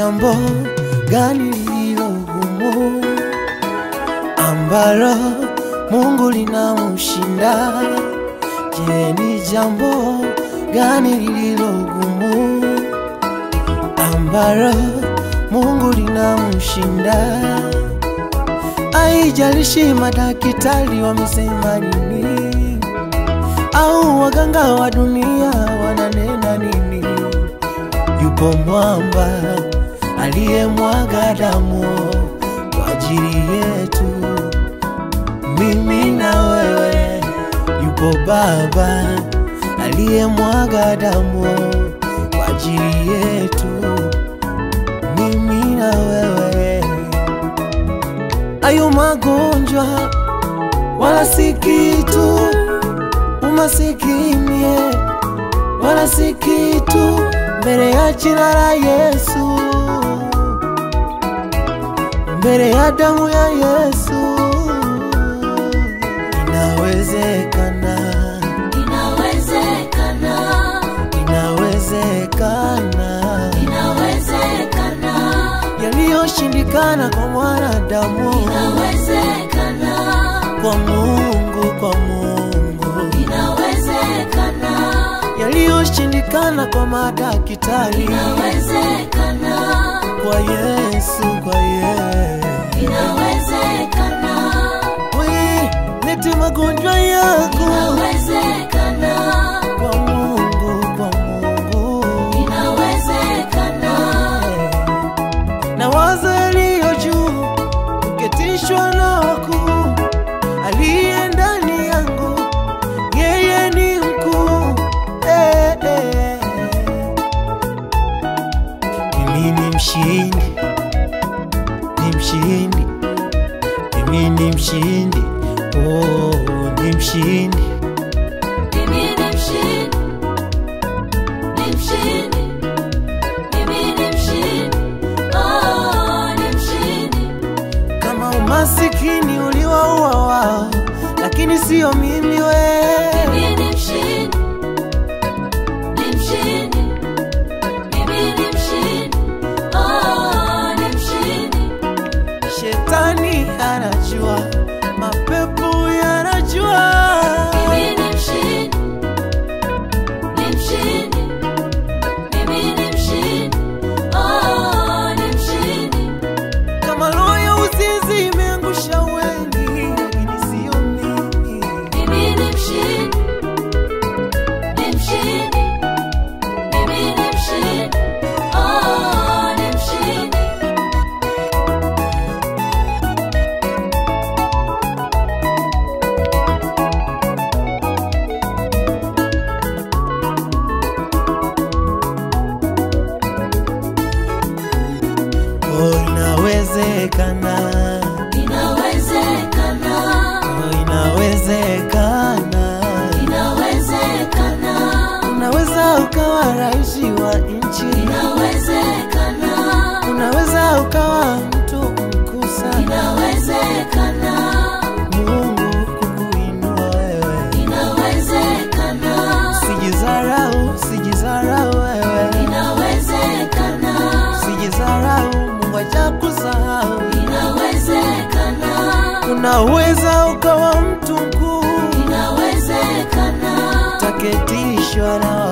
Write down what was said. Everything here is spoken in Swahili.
jambo gani lililo gumu ambalo Mungu linamshinda? Je, ni jambo gani lililo gumu ambalo Mungu linamshinda? Haijalishi madaktari wamesema nini au waganga wa dunia wananena nini, yupo mwamba aliyemwaga damu kwa ajili yetu, mimi na wewe. Yupo Baba aliyemwaga damu kwa ajili yetu, mimi na wewe. Ayo magonjwa wala si kitu, umasikini wala si kitu mbele ya jina la Yesu, mbele ya damu ya Yesu. Inawezekana, inawezekana, inawezekana, inawezekana, yaliyoshindikana kwa mwanadamu inawezekana, kwa Mungu, kwa Mungu inawezekana, yaliyoshindikana kwa madaktari inawezekana, kwa Yesu, kwa Yesu inawezekana, lete magonjwa yako inawezekana, kwa Mungu, kwa Mungu inawezekana, na wazo yaliyo juu uketishwa na wakuu, aliye ndani yangu yeye ni mkuu. Mimi ni mshindi, ni mshindi, mimi ni mshindi, oh, ni mshindi. mimi ni mshindi, ni mshindi, mimi ni mshindi, oh, ni mshindi. Kama umasikini uliwaua wao, lakini sio mimi wewe. Mimi ni mshindi, ni mshindi, mimi ni mshindi, oh, ni mshindi. Shetani anajua, mapepo yanajua, Mimi ni mshindi, ni mshindi, mimi ni mshindi, oh, ni mshindi. kama roho ya uzinzi imeangusha wengi, lakini sio mimi. Mimi ni mshindi, ni mshindi, mimi ni mshindi, oh, ni mshindi. Oh, inawezekana, Inawezekana, oh, inawezekana. inawezekana, Unaweza ukawa rais wa nchi, inawezekana, unaweza ukawa mtu mkuu sana, inawezekana, Mungu kukuinua wewe. inawezekana, Sijizarau, sijizarau wewe, inawezekana, sijizarau, Mungu hajakusahau. inawezekana, Unaweza ukawa mtu mkuu, inawezekana, taketishwa na